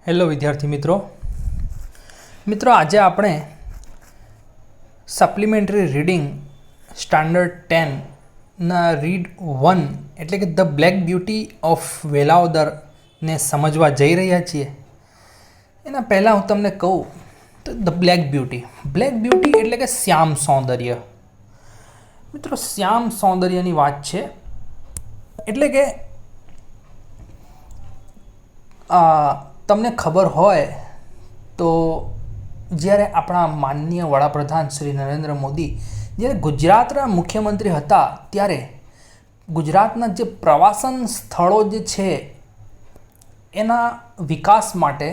Hello વિદ્યાર્થી મિત્રો આજે આપણે સપ્લિમેન્ટરી રીડિંગ સ્ટાન્ડર્ડ 10 ના રીડ 1 એટલે કે ધ બ્લેક બ્યુટી ઓફ વેલાવદરને સમજવા જઈ રહ્યા છીએ. એના પહેલાં હું તમને કહું તો ધ બ્લેક બ્યુટી એટલે કે શ્યામ સૌંદર્ય. મિત્રો શ્યામ સૌંદર્યની વાત છે એટલે કે તમને ખબર હોય તો જ્યારે આપણા માનનીય વડાપ્રધાન શ્રી નરેન્દ્ર મોદી જ્યારે ગુજરાતના મુખ્યમંત્રી હતા ત્યારે ગુજરાતના જે પ્રવાસન સ્થળો જે છે એના વિકાસ માટે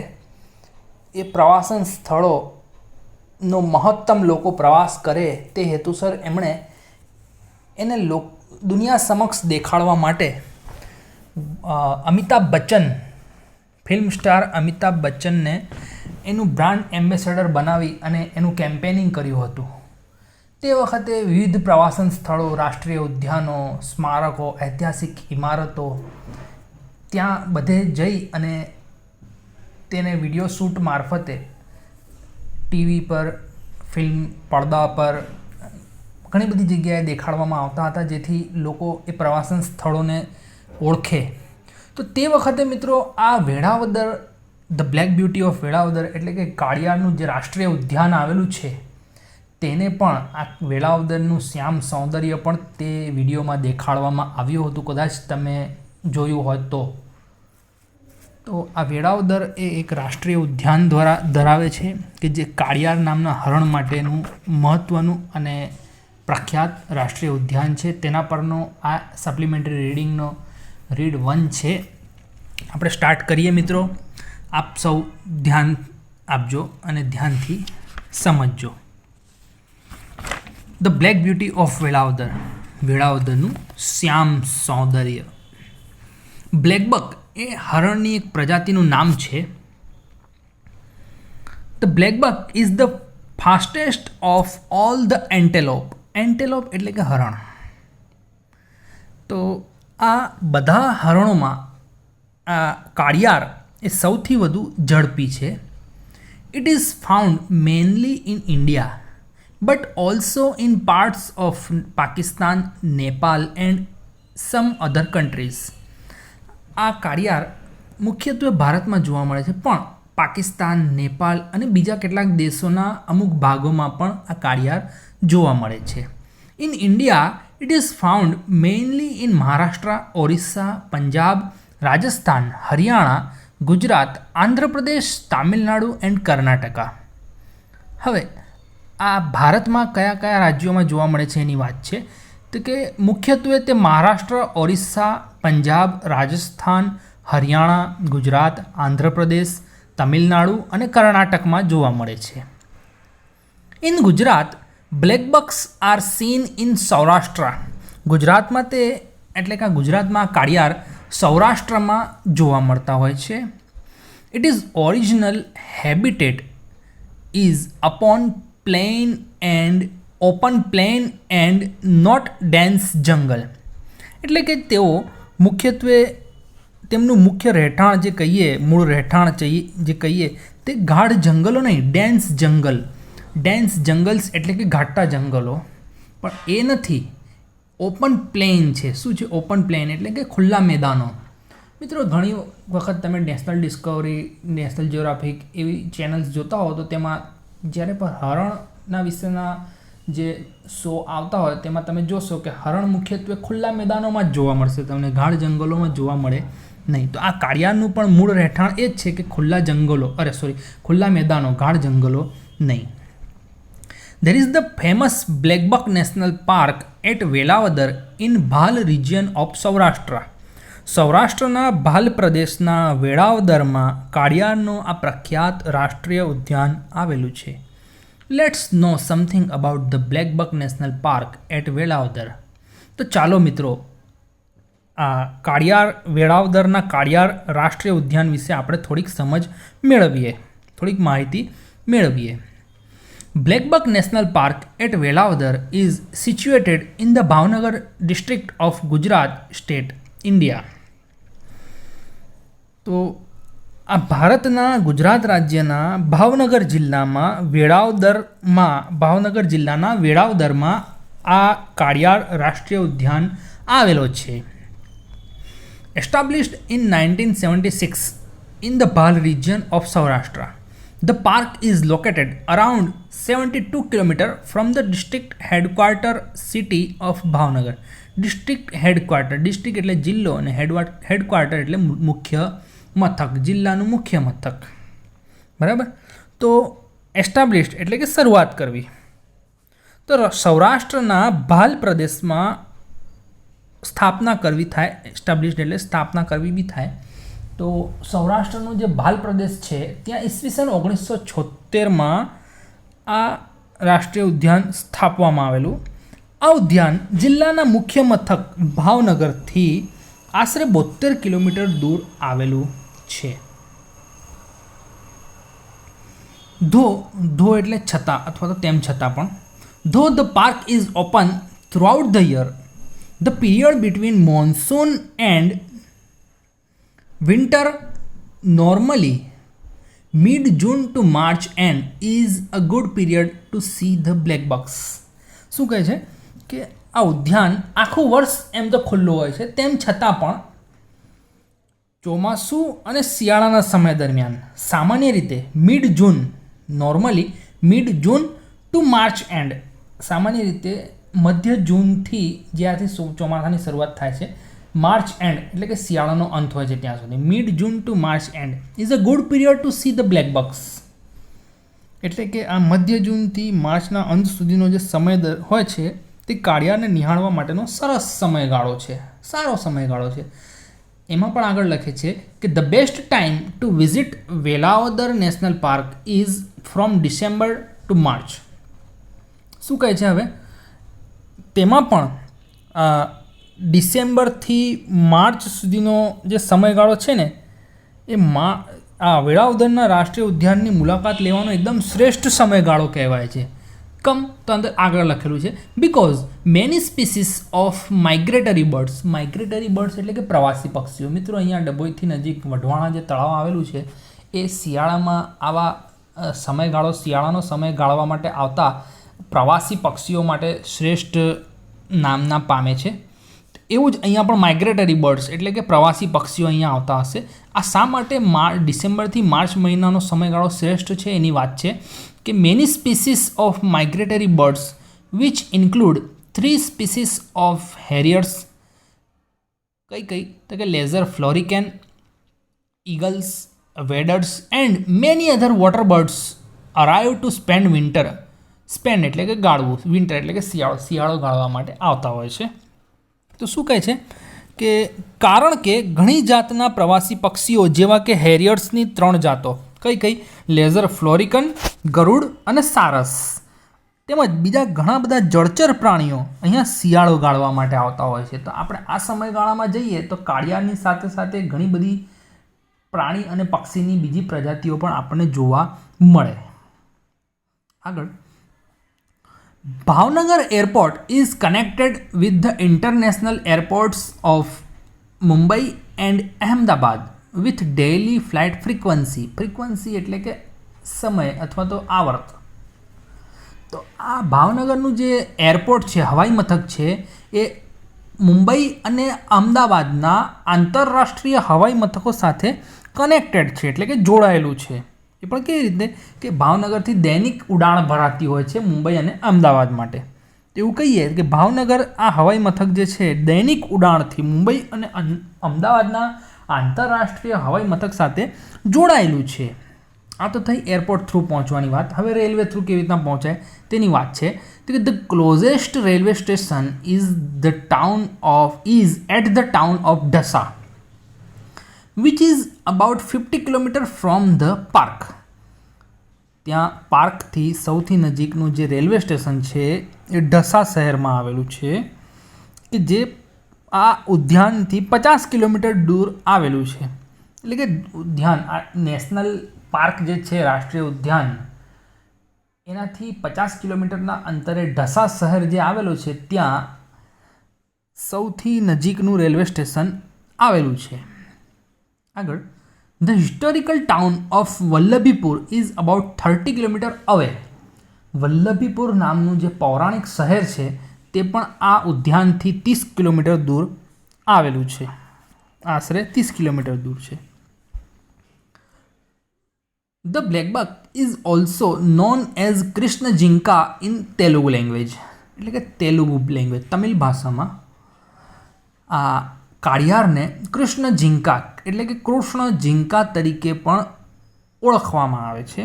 એ પ્રવાસન સ્થળોનો મહત્તમ લોકો પ્રવાસ કરે તે હેતુસર એમણે એને દુનિયા સમક્ષ દેખાડવા માટે અમિતાભ બચ્ચન ફિલ્મ સ્ટાર અમિતાભ બચ્ચનને એનું બ્રાન્ડ એમ્બેસેડર બનાવી અને એનું કેમ્પેનિંગ કર્યું હતું. તે વખતે વિવિધ પ્રવાસન સ્થળો, રાષ્ટ્રીય ઉદ્યાનો, સ્મારકો, ઐતિહાસિક ઇમારતો ત્યાં બધે જઈ અને તેને વિડીયો શૂટ મારફતે ટીવી પર, ફિલ્મ પડદા પર ઘણી બધી જગ્યાએ દેખાડવામાં આવતા હતા જેથી લોકો એ પ્રવાસન સ્થળોને ઓળખે. તો તે વખતે મિત્રો આ Velavadar the black beauty of Velavadar એટલે કે કાળિયારનું જે રાષ્ટ્રીય ઉદ્યાન આવેલું છે તેને પણ આ વેળાવદરનું શ્યામ સૌંદર્ય પણ તે વિડીયોમાં દેખાડવામાં આવ્યું હતું. કદાચ તમે જોયું હોય તો આ વેળાવદર એ એક રાષ્ટ્રીય ઉદ્યાન ધરાવે છે કે જે કાળિયાર નામના હરણ માટેનું મહત્ત્વનું અને પ્રખ્યાત રાષ્ટ્રીય ઉદ્યાન છે. તેના પરનો આ સપ્લિમેન્ટરી રીડિંગનો રીડ 1 છે. આપણે સ્ટાર્ટ કરીએ મિત્રો. આપ સૌ ધ્યાન આપજો અને ધ્યાનથી સમજજો. ધ બ્લેક બ્યુટી ઓફ વેળાવદરનું શ્યામ સૌંદર્ય. બ્લેકબક એ હરણની એક પ્રજાતિનું નામ છે. The blackbuck is the fastest of all the antelope. Antelope એટલે કે હરણ. તો આ બધા હરણોમાં આ કાળિયાર એ સૌથી વધુ ઝડપી છે. It is found mainly in India but also in parts of Pakistan, Nepal and sum other countries. આ કાળિયાર મુખ્યત્વે ભારતમાં જોવા મળે છે પણ પાકિસ્તાન, નેપાલ અને બીજા કેટલાક દેશોના અમુક ભાગોમાં પણ આ કાળિયાર જોવા મળે છે. In India it is found mainly in Maharashtra, Orissa, Punjab, Rajasthan, Haryana, Gujarat, Andhra Pradesh, Tamil Nadu and Karnataka. હવે આ ભારતમાં કયા કયા રાજ્યોમાં જોવા મળે છે એની વાત છે તો કે મુખ્યત્વે તે મહારાષ્ટ્ર, ઓરિસ્સા, પંજાબ, રાજસ્થાન, હરિયાણા, ગુજરાત, આંધ્રપ્રદેશ, તમિલનાડુ અને કર્ણાટકમાં જોવા મળે છે. In Gujarat blackbucks are seen in Saurashtra. ગુજરાતમાં તે એટલે કે ગુજરાતમાં કાળિયાર સૌરાષ્ટ્રમાં જોવા મળતા હોય છે. It is original habitat is upon plain and open plain and not dense jungle. એટલે કે તેઓ મુખ્યત્વે તેમનું મુખ્ય રહેઠાણ જે કહીએ, મૂળ રહેઠાણ જે કહીએ તે ગાઢ જંગલો નહીં, ડેન્સ જંગલ. ડેન્સ જંગલ્સ એટલે કે ઘાટા જંગલો પણ એ નથી, ઓપન પ્લેન છે. શું છે ઓપન પ્લેન એટલે કે ખુલ્લા મેદાનો. મિત્રો ઘણી વખત તમે નેશનલ ડિસ્કવરી, નેશનલ જ્યોગ્રાફિક એવી ચેનલ્સ જોતા હો તો તેમાં જ્યારે પણ હરણના વિશેના જે શો આવતા હોય તેમાં તમે જોશો કે હરણ મુખ્યત્વે ખુલ્લા મેદાનોમાં જ જોવા મળશે, તમને ગાઢ જંગલોમાં જોવા મળે નહીં. તો આ કાળિયારનું પણ મૂળ રહેઠાણ એ જ છે કે ખુલ્લા મેદાનો, ગાઢ જંગલો નહીં. There is the famous Blackbuck National Park at Velavadar in Bhal region of Saurashtra. સૌરાષ્ટ્રના ભાલ પ્રદેશના વેળાવદરમાં કાળિયારનું આ પ્રખ્યાત રાષ્ટ્રીય ઉદ્યાન આવેલું છે. Let's know something about the blackbuck national park at Velavadar. તો ચાલો મિત્રો આ વેળાવદરના કાળિયાર રાષ્ટ્રીય ઉદ્યાન વિશે આપણે થોડીક સમજ મેળવીએ, થોડીક માહિતી મેળવીએ. Blackbuck National Park at Velavadar is situated in the Bhavnagar district of Gujarat state, India. તો આ ભારતના ગુજરાત રાજ્યના ભાવનગર જિલ્લાના વેળાવદરમાં આ કાળિયાર રાષ્ટ્રીય ઉદ્યાન આવેલો છે. Established in 1976 in the Bhal region of Saurashtra, the park is located around 72 km from the district headquarter city of Bhavnagar. District એટલે જિલ્લો અને headquarter એટલે મુખ્ય મથક, જિલ્લાનું મુખ્ય મથક. બરાબર. તો એસ્ટાબ્લિશ્ડ એટલે કે શરૂઆત કરવી. તો સૌરાષ્ટ્રના ભાલ પ્રદેશમાં સ્થાપના કરવી થાય. એસ્ટાબ્લિશ્ડ એટલે સ્થાપના કરવી બી થાય. તો સૌરાષ્ટ્રનો જે ભાલ પ્રદેશ છે ત્યાં ઈસવીસન 1976માં આ રાષ્ટ્રીય ઉદ્યાન સ્થાપવામાં આવેલું. આ ઉદ્યાન જિલ્લાના મુખ્ય મથક ભાવનગરથી આશરે 72 કિલોમીટર દૂર આવેલું છે. ધો એટલે છતાં અથવા તો તેમ છતાં પણ. ધો the park is open throughout the year, the period between monsoon and winter, normally mid-June to March end, is a good period to see the black bucks. શું કહે છે કે આ ઉદ્યાન આખું વર્ષ એમ તો ખુલ્લું હોય છે, તેમ છતાં પણ ચોમાસું અને શિયાળાના સમય દરમિયાન સામાન્ય રીતે normally mid June to March end, સામાન્ય રીતે મધ્ય જૂનથી જ્યાંથી ચોમાસાની શરૂઆત થાય છે, માર્ચ એન્ડ એટલે કે શિયાળાનો અંત હોય છે ત્યાં સુધી, mid June to March end is a good period to see the black bucks. એટલે કે આ મધ્ય જૂનથી માર્ચના અંત સુધીનો જે સમય હોય છે તે કાળિયારને નિહાળવા માટેનો સરસ સમયગાળો છે, સારો સમયગાળો છે. એમાં પણ આગળ લખે છે કે the best time to visit Velavadar national park is from December to March. શું કહે છે હવે? તેમાં પણ ડિસેમ્બરથી માર્ચ સુધીનો જે સમયગાળો છે ને એ આ વેળાવદરના રાષ્ટ્રીય ઉદ્યાનની મુલાકાત લેવાનો એકદમ શ્રેષ્ઠ સમયગાળો કહેવાય છે. તો અંદર આગળ લખેલું છે because many species of migratory birds એટલે કે પ્રવાસી પક્ષીઓ. મિત્રો, અહીંયા ડભોઈથી નજીક વઢવાણા જે તળાવ આવેલું છે એ શિયાળામાં આવા શિયાળાનો સમય ગાળવા માટે આવતા પ્રવાસી પક્ષીઓ માટે શ્રેષ્ઠ નામના પામે છે. એવું જ અહીંયા પણ માઇગ્રેટરી બર્ડ્સ એટલે કે પ્રવાસી પક્ષીઓ અહીંયા આવતા હશે. આ શા માટે ડિસેમ્બરથી માર્ચ મહિનાનો સમયગાળો શ્રેષ્ઠ છે એની વાત છે કે many species of migratory birds which include 3 species of harriers. કઈ તો કે lesser florican, eagles, waders and many other water birds arrive to spend winter. Spend એટલે કે ગાળવું, વિન્ટર એટલે કે શિયાળો ગાળવા માટે આવતા હોય છે. તો શું કહે છે કે કારણ કે ઘણી જાતના પ્રવાસી પક્ષીઓ જેવા કે હેરિયર્સની 3 જાતો, કઈ લેઝર ફ્લોરિકન, ગરુડ અને સારસ, તેમજ બીજા ઘણા બધા જળચર પ્રાણીઓ અહીંયા શિયાળો ગાળવા માટે આવતા હોય છે. તો આપણે આ સમયગાળામાં જઈએ તો કાળિયારની સાથે સાથે ઘણી બધી પ્રાણી અને પક્ષીની બીજી પ્રજાતિઓ પણ આપણને જોવા મળે. આગળ, Bhavnagar airport is connected with the international airports of Mumbai and Ahmedabad with daily flight frequency એટલે કે સમય અથવા તો આવર્ત. તો આ ભાવનગરનું જે એરપોર્ટ છે, હવાઈ મથક છે, એ મુંબઈ અને અમદાવાદના આંતરરાષ્ટ્રીય હવાઈ મથકો સાથે કનેક્ટેડ છે એટલે કે જોડાયેલું છે. એ પણ કેવી રીતે કે ભાવનગરથી દૈનિક ઉડાણ ભરાતી હોય છે મુંબઈ અને અમદાવાદ માટે. એવું કહીએ કે ભાવનગર આ હવાઈ મથક જે છે દૈનિક ઉડાણથી મુંબઈ અને અમદાવાદના આંતરરાષ્ટ્રીય હવાઈ મથક સાથે જોડાયેલું છે. આ તો થઈ એરપોર્ટ થ્રુ પહોંચવાની વાત. હવે રેલવે થ્રુ કેવી રીતના પહોંચાય તેની વાત છે. તો કે the closest railway station is at the town of Dhasa which is about 50 km from the park. ત્યાં પાર્કથી સૌથી નજીકનું જે રેલવે સ્ટેશન છે એ ઢસા શહેરમાં આવેલું છે કે જે આ ઉદ્યાનથી 50 કિલોમીટર દૂર આવેલું છે. એટલે કે ઉદ્યાન, આ નેશનલ પાર્ક જે છે રાષ્ટ્રીય ઉદ્યાન, એનાથી 50 કિલોમીટરના અંતરે ઢસા શહેર જે આવેલું છે ત્યાં સૌથી નજીકનું રેલવે સ્ટેશન આવેલું છે. આગળ, the historical town of Vallabhipur is about 30 kilometre અવે. વલ્લભીપુર નામનું જે પૌરાણિક શહેર છે તે પણ આ ઉદ્યાનથી 30 કિલોમીટર દૂર આવેલું છે, આશરે 30 કિલોમીટર દૂર છે. The blackbuck is also known as Krishna jinka in Telugu language, એટલે કે તેલુગુ લેંગ્વેજ, તમિલ ભાષામાં આ કાળિયારને કૃષ્ણ જિંકા એટલે કે કૃષ્ણ જિંકા તરીકે પણ ઓળખવામાં આવે છે.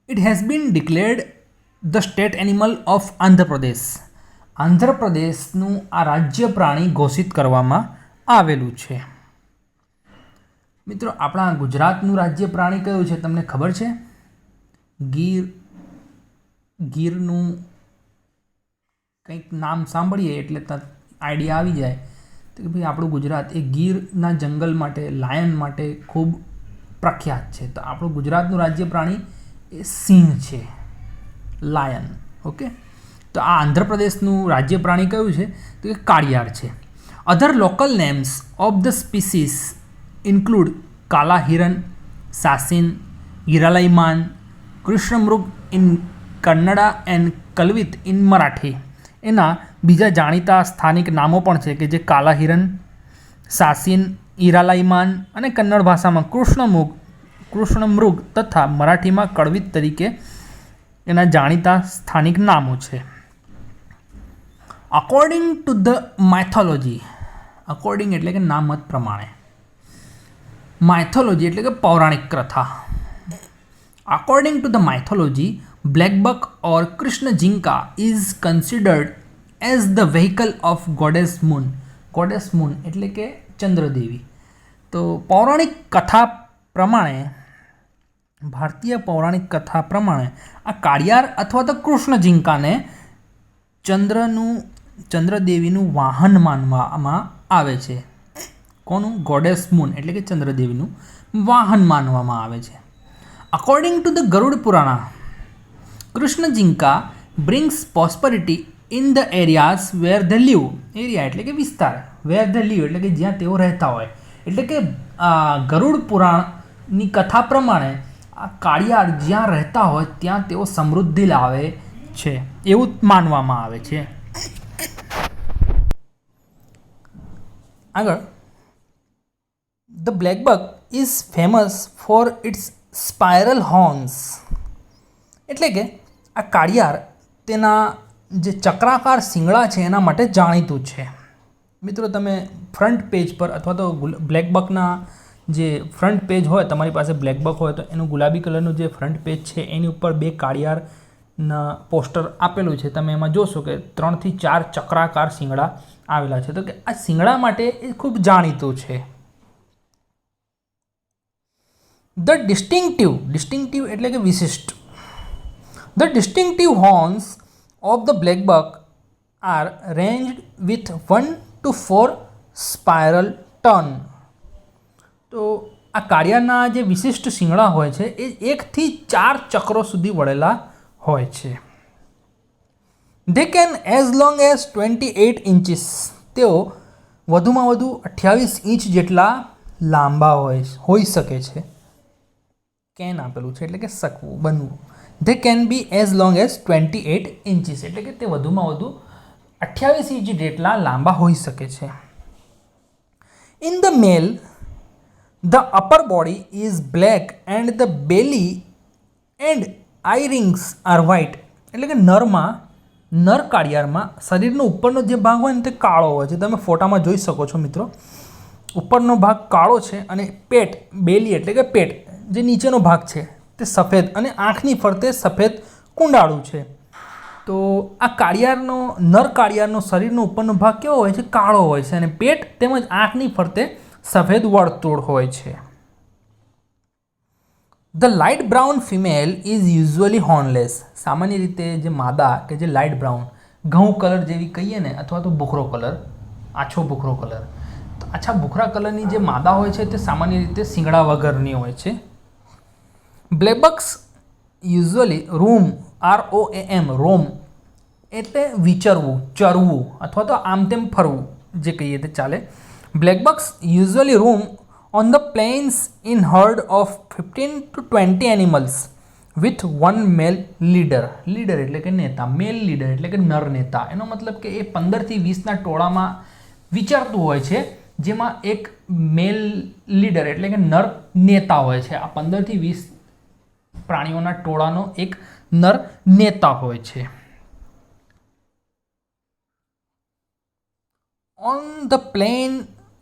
It has been declared the state animal of Andhra Pradesh. આંધ્રપ્રદેશનું આ રાજ્ય પ્રાણી ઘોષિત કરવામાં આવેલું છે. મિત્રો, આપણા ગુજરાતનું રાજ્ય પ્રાણી કયું છે તમને ખબર છે? ગીરનું કંઈક નામ સાંભળીએ એટલે આઈડિયા આવી જાય તો કે ભાઈ આપણું ગુજરાત એ ગીરના જંગલ માટે, લાયન માટે ખૂબ પ્રખ્યાત છે. તો આપણું ગુજરાતનું રાજ્ય પ્રાણી એ સિંહ છે, લાયન. ઓકે, તો આ આંધ્રપ્રદેશનું રાજ્ય પ્રાણી કયું છે તો કે કાળિયાર છે. Other local names of the species include kala hiran, sasin, hiralaiman, krishnamrig in Kannada and kalvit in Marathi. એના બીજા જાણીતા સ્થાનિક નામો પણ છે કે જે કાલા હિરન, સાસિન, ઈરાલાઈમાન અને કન્નડ ભાષામાં કૃષ્ણમૃગ તથા મરાઠીમાં કળવિત તરીકે એના જાણીતા સ્થાનિક નામો છે. According to the mythology, according એટલે કે નામત પ્રમાણે, માઇથોલોજી એટલે કે પૌરાણિક કથા. According to the mythology, blackbuck or Krishna jinka is considered as the vehicle of goddess moon. Goddess moon એટલે કે ચંદ્રદેવી. તો પૌરાણિક કથા પ્રમાણે, ભારતીય પૌરાણિક કથા પ્રમાણે આ કાળિયાર અથવા તો કૃષ્ણ જિંકાને ચંદ્રદેવીનું વાહન માનવામાં આવે છે. કોનું? ગોડેસ મૂન એટલે કે ચંદ્રદેવીનું વાહન માનવામાં આવે છે. According to the Garuda Purana, Krishna jinka brings prosperity in the areas where they live. Area એટલે કે વિસ્તાર, વેર ધે લીવ એટલે કે જ્યાં તેઓ રહેતા હોય. એટલે કે ગરુડ પુરાણની કથા પ્રમાણે આ કાળિયાર જ્યાં રહેતા હોય ત્યાં તેઓ સમૃદ્ધિ લાવે છે એવું માનવામાં આવે છે. આગળ, the blackbuck is famous for its spiral horns. એટલે કે આ કાળિયાર તેના જે ચક્રાકાર શિંગડા છે એના માટે જાણીતું છે. મિત્રો, તમે ફ્રન્ટ પેજ પર અથવા તો બ્લેકબકના જે ફ્રન્ટ પેજ હોય, તમારી પાસે બ્લેકબક હોય તો એનું ગુલાબી કલરનું જે ફ્રન્ટ પેજ છે એની ઉપર 2 કાળિયારના પોસ્ટર આપેલું છે. તમે એમાં જોશો કે 3 થી 4 ચક્રાકાર શિંગડા આવેલા છે. તો કે આ શિંગડા માટે એ ખૂબ જાણીતું છે. ધ ડિસ્ટિંક્ટિવ એટલે કે વિશિષ્ટ. The distinctive horns of the blackbuck are ranged with 1 to 4 spiral turn. તો આ કાળિયારના જે વિશિષ્ટ શિંગડા હોય છે એ 1 થી 4 ચક્રો સુધી વળેલા હોય છે. They can as long as 28 ઇંચીસ. તેઓ વધુમાં વધુ 28 ઇંચ જેટલા લાંબા હોઈ શકે છે. કેન આપેલું છે એટલે કે શકવું, બનવું. They can be as long as 28 ઇંચીસ એટલે કે તે વધુમાં વધુ 28 ઇંચ જેટલા લાંબા હોઈ શકે છે. In the male, the upper body is black and the belly and eye rings are white. એટલે કે નર કાળિયારમાં શરીરનો ઉપરનો જે ભાગ હોય ને તે કાળો હોય છે. તમે ફોટામાં જોઈ શકો છો મિત્રો, ઉપરનો ભાગ કાળો છે અને પેટ, બેલી એટલે કે પેટ, જે નીચેનો ભાગ છે તે સફેદ અને આંખની ફરતે સફેદ કુંડાળું છે. તો આ કાળિયારનો, નર કાળિયારનો શરીરનો ઉપરનો ભાગ કેવો હોય છે? કાળો હોય છે અને પેટ તેમજ આંખની ફરતે સફેદ વર્તુળ હોય છે. The light brown female is usually hornless. સામાન્ય રીતે જે માદા કે જે લાઇટ બ્રાઉન, ઘઉં કલર જેવી કહીએ ને, અથવા તો ભૂખરો કલર, આછો ભૂખરો કલર, તો આછા ભૂખરા કલરની જે માદા હોય છે તે સામાન્ય રીતે શિંગડા વગરની હોય છે. બ્લેકબક્સ યુઝ્યુઅલી રોમ, ROAM, રોમ એટલે વિચરવું, ચરવું અથવા તો આમ તેમ ફરવું જે કહીએ તે ચાલે. Blackbucks usually roam on the plains in herd of 15 to 20 animals with one male leader. Leader એટલે કે નેતા, મેલ લીડર એટલે કે નર નેતા. એનો મતલબ કે એ 15થી 20ના ટોળામાં વિચારતું હોય છે, જેમાં એક મેલ લીડર એટલે કે નર નેતા હોય છે. આ 15થી 20 પ્રાણીઓના ટોળાનો એક નર નેતા હોય છે.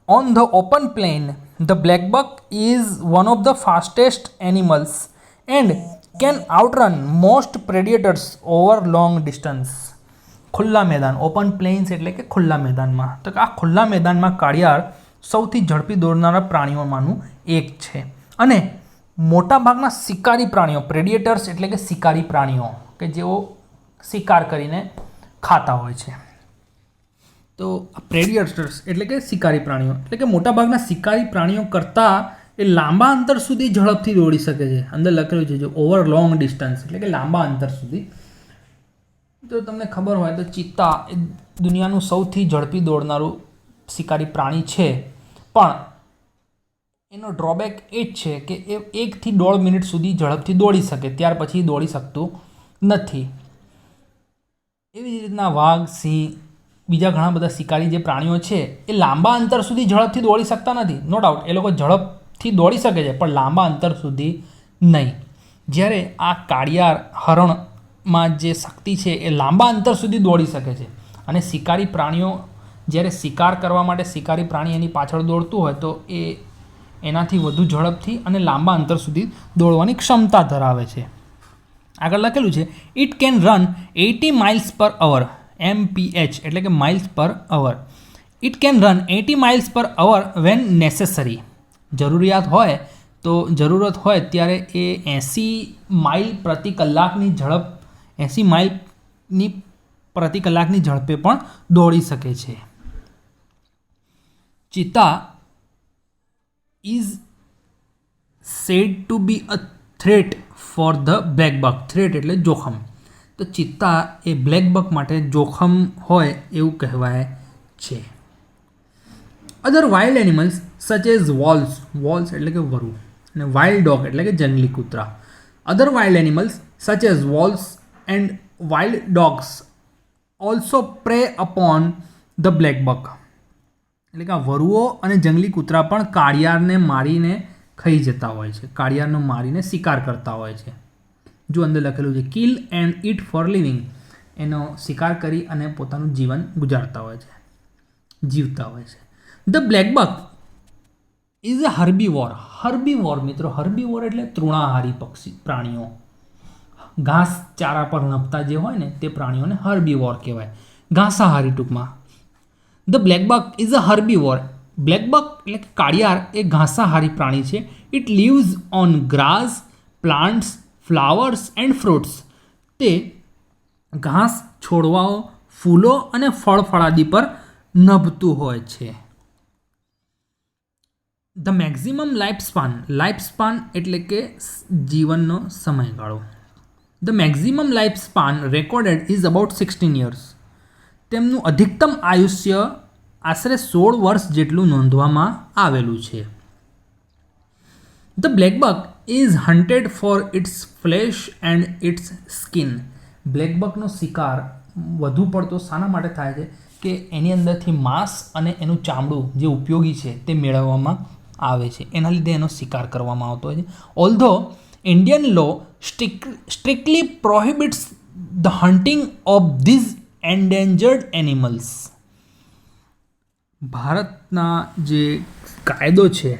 On the open plain, the black buck is one of the fastest animals and can outrun most predators over long distance. ખુલ્લા મેદાન, ઓપન પ્લેન્સ એટલે કે ખુલ્લા મેદાનમાં. તો આ ખુલ્લા મેદાનમાં કાળિયાર સૌથી ઝડપી દોડનારા પ્રાણીઓમાંનું એક છે. અને મોટાભાગના શિકારી પ્રાણીઓ, પ્રેડિએટર્સ એટલે કે શિકારી પ્રાણીઓ કે જેઓ શિકાર કરીને ખાતા હોય છે. તો પ્રેડિએટર્સ એટલે કે શિકારી પ્રાણીઓ એટલે કે મોટાભાગના શિકારી પ્રાણીઓ કરતાં એ લાંબા અંતર સુધી ઝડપથી દોડી શકે છે. અંદર લખેલું છે જો ઓવર લોંગ ડિસ્ટન્સ એટલે કે લાંબા અંતર સુધી. તો તમને ખબર હોય તો ચિત્તા એ દુનિયાનું સૌથી ઝડપી દોડનારું શિકારી પ્રાણી છે, પણ એનો ડ્રોબેક એ જ છે કે એ 1 થી 1.5 મિનિટ સુધી ઝડપથી દોડી શકે, ત્યાર પછી દોડી શકતું નથી. એવી જ રીતના વાઘ, સિંહ, બીજા ઘણા બધા શિકારી જે પ્રાણીઓ છે એ લાંબા અંતર સુધી ઝડપથી દોડી શકતા નથી. નો ડાઉટ એ લોકો ઝડપથી દોડી શકે છે, પણ લાંબા અંતર સુધી નહીં. જ્યારે આ કાળિયાર હરણમાં જે શક્તિ છે એ લાંબા અંતર સુધી દોડી શકે છે. અને શિકારી પ્રાણીઓ જ્યારે શિકાર કરવા માટે શિકારી પ્રાણી એની પાછળ દોડતું હોય તો એ એનાથી વધુ ઝડપથી અને લાંબા અંતર સુધી દોડવાની ક્ષમતા ધરાવે છે. આગળ લખેલું છે it can run 80 miles per hour. MPH એટલે કે miles per hour. It can run 80 miles per hour when necessary. જરૂરિયાત હોય તો જરૂરત હોય ત્યારે એ 80 માઇલ પ્રતિ કલાકની ઝડપ 80 માઇલની પ્રતિ કલાકની ઝડપે પણ દોડી શકે છે. Cheetah is said to be a threat for the black buck. Threat એટલે જોખમ. તો ચિત્તા એ બ્લેક બક માટે જોખમ હોય એવું કહેવાય છે. Other wild animals such as wolves. Wolves એટલે કે વરુ અને વાઇલ્ડ ડોગ એટલે કે જંગલી કૂતરા. Other wild animals such as wolves and wild dogs also prey upon the black buck. એટલે કે આ વરુઓ અને જંગલી કૂતરા પણ કાળિયારને મારીને ખાઈ જતા હોય છે, કાળિયારનો મારીને શિકાર કરતા હોય છે. જો અંદર લખેલું છે kill and eat for living. એનો શિકાર કરી અને પોતાનું જીવન જીવતા હોય છે. The black buck is a herbivore. Herbivore મિત્રો, હર્બીવોર એટલે તૃણાહારી પ્રાણીઓ. ઘાસ ચારા પર નભતા જે હોય ને તે પ્રાણીઓને હર્બીવોર કહેવાય, ઘાસાહારી ટૂંકમાં. The black buck is a herbivore. Black buck એટલે કે કાળિયાર એ ઘાસાહારી પ્રાણી છે. It lives on grass, plants, flowers and fruits. તે ઘાસ, છોડવાઓ, ફૂલો અને ફળફળાદી પર નભતું હોય છે. The maximum લાઈફસ્પાન. લાઈફસ્પાન એટલે કે જીવનનો સમયગાળો. The maximum lifespan recorded is about 16 years. તેમનું અધિકતમ આયુષ્ય આશરે 16 વર્ષ જેટલું નોંધવામાં આવેલું છે. The black buck is hunted for its flesh and its skin. Black બકનો શિકાર વધુ પડતો શાના માટે થાય છે કે એની અંદરથી માંસ અને એનું ચામડું જે ઉપયોગી છે તે મેળવવામાં આવે છે, એના લીધે એનો શિકાર કરવામાં આવતો હોય છે. Although Indian law strictly prohibits the hunting of these endangered animals. ભારતના જે કાયદો છે,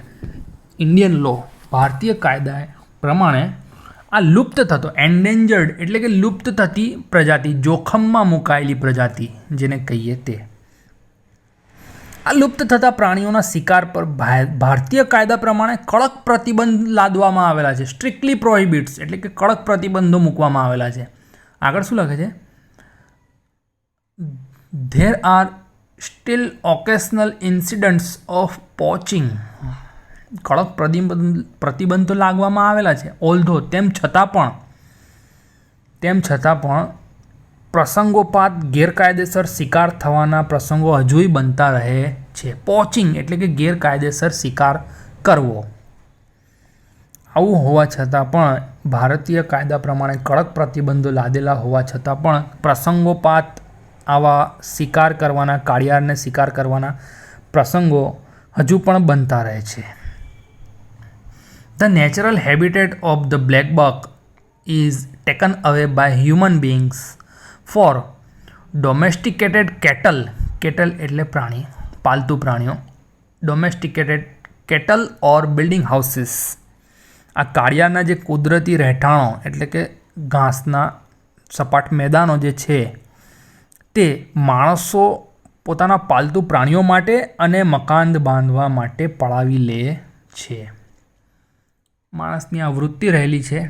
ઇન્ડિયન લો, ભારતીય કાયદા પ્રમાણે આ લુપ્ત થતો, એન્ડેન્જર્ડ એટલે કે લુપ્ત થતી પ્રજાતિ, જોખમમાં મુકાયેલી પ્રજાતિ જેને કહીએ તે, આ લુપ્ત થતા પ્રાણીઓના શિકાર પર ભારતીય કાયદા પ્રમાણે કડક પ્રતિબંધ લાદવામાં આવેલા છે. સ્ટ્રિક્ટલી પ્રોહિબિટ્સ એટલે કે કડક પ્રતિબંધો મૂકવામાં આવેલા છે. આગળ શું લખે છે? There are still occasional incidents of poaching. કડક પ્રતિબંધ તો લાગવામાં આવેલા છે. ઓલ્ધો તેમ છતાં પણ પ્રસંગોપાત ગેરકાયદેસર શિકાર થવાના પ્રસંગો હજુય બનતા રહે છે. પોચિંગ એટલે કે ગેરકાયદેસર શિકાર કરવો. આવું હોવા છતાં પણ ભારતીય કાયદા પ્રમાણે કડક પ્રતિબંધો લાદેલા હોવા છતાં પણ પ્રસંગોપાત આવા શિકાર કરવાના, કાળિયારને શિકાર કરવાના પ્રસંગો હજુ પણ બનતા રહે છે. The natural habitat of the black buck is taken અવે બાય હ્યુમન બીઇંગ્સ ફોર ડોમેસ્ટિકેટેડ કેટલ એટલે પ્રાણી, પાલતુ પ્રાણીઓ, ડોમેસ્ટિકેટેડ કેટલ ઓર બિલ્ડિંગ હાઉસીસ. આ કાળિયારના જે કુદરતી રહેઠાણો એટલે કે ઘાસના સપાટ મેદાનો જે છે તે માણસો પોતાના પાલતુ પ્રાણીઓ માટે અને મકાન બાંધવા માટે પડાવી લે છે. માણસની આ વૃત્તિ રહેલી છે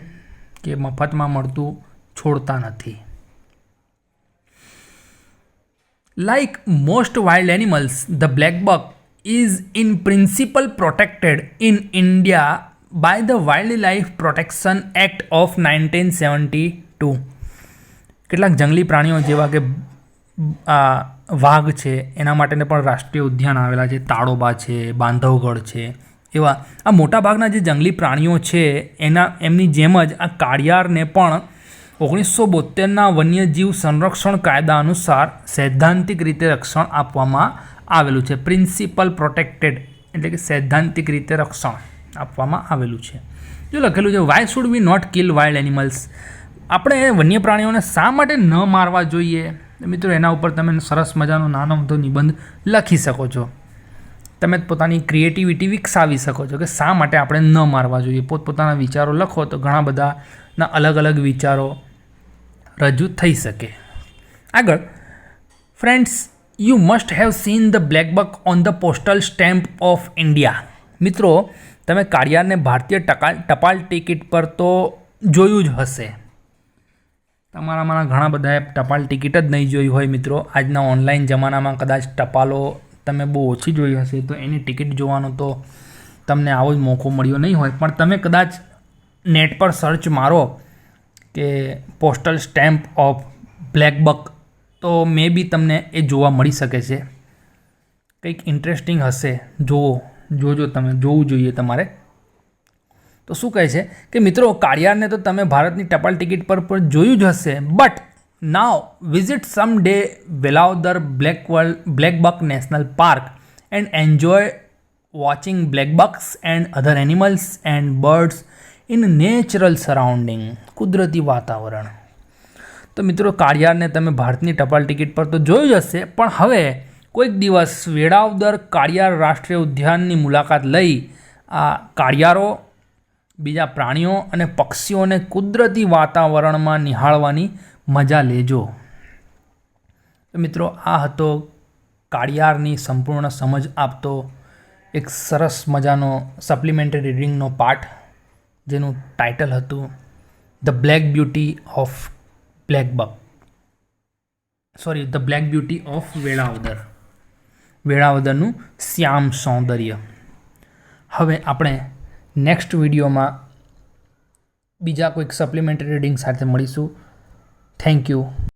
કે મફતમાં મળતું છોડતા નથી. Like most wild animals, the black buck is in principle protected in India by the Wildlife Protection Act of 1972. કેટલાક જંગલી પ્રાણીઓ જેવા કે વાઘ છે એના માટેને પણ રાષ્ટ્રીય ઉદ્યાન આવેલા છે, તાડોબા છે, બાંધવગઢ છે. એવા આ મોટાભાગના જે જંગલી પ્રાણીઓ છે એમની જેમ જ આ કાળિયારને પણ 1972ના વન્યજીવ સંરક્ષણ કાયદા અનુસાર સૈદ્ધાંતિક રીતે રક્ષણ આપવામાં આવેલું છે. પ્રિન્સિપલ પ્રોટેક્ટેડ એટલે કે સૈદ્ધાંતિક રીતે રક્ષણ આપવામાં આવેલું છે. જો લખેલું છે why should we not kill wild animals. આપણે વન્ય પ્રાણીઓને શા માટે ન મારવા જોઈએ? મિત્રો એના ઉપર તમે સરસ મજાનો નાનો મોટો નિબંધ લખી શકો છો. તમે પોતાની ક્રિએટિવિટી વિકસાવી શકો છો કે શા માટે આપણે ન મારવા જોઈએ. પોતપોતાના વિચારો લખો તો ઘણા બધાના અલગ અલગ વિચારો રજૂ થઈ શકે. આગળ, friends, you must have seen the black buck on the postal stamp of India. મિત્રો, તમે કાળિયારને ભારતીય ટપાલ ટિકિટ પર તો જોયું જ હશે. તમારામાંના ઘણા બધાએ ટપાલ ટિકિટ જ નહીં જોઈ હોય. મિત્રો, આજના ઓનલાઈન જમાનામાં કદાચ ટપાલો તમે બહુ ઓછી જોઈ હશે તો એની ટિકિટ જોવાનો તો તમને આવો જ મોકો મળ્યો નહીં હોય. પણ તમે કદાચ નેટ પર સર્ચ મારો કે postal stamp of black buck તો મે બી તમને એ જોવા મળી શકે છે. કંઈક ઇન્ટરેસ્ટિંગ હશે. જોજો તમે, જોવું જોઈએ તમારે. તો શું કહે છે કે મિત્રો, કાળિયારને તો તમે ભારતની ટપાલ ટિકિટ પર પણ જોયું જ હશે, but now visit some day Velavadar black buck national park and enjoy watching black bucks and other animals and birds in natural surrounding. કુદરતી વાતાવરણ. તો મિત્રો, કાળિયારને તમે ભારતની ટપાલ ટિકિટ પર તો જોયું જ હશે, પણ હવે કોઈક દિવસ વેળાવદર કાળિયાર રાષ્ટ્રીય ઉદ્યાનની મુલાકાત લઈ આ કાળિયારો, બીજા પ્રાણીઓ અને પક્ષીઓને કુદરતી વાતાવરણમાં નિહાળવાની મજા લેજો. તો મિત્રો, આ હતો કાળિયારની સંપૂર્ણ સમજ આપતો એક સરસ મજાનો સપ્લિમેન્ટરી રીડિંગનો પાઠ, જેનું ટાઇટલ હતું the black beauty of black buck, the black beauty of Velavadar, વેળાવદરનું શ્યામ સૌંદર્ય. હવે આપણે નેક્સ્ટ વિડીયોમાં બીજા કોઈક સપ્લિમેન્ટરી રીડિંગ સાથે મળીશું. Thank you.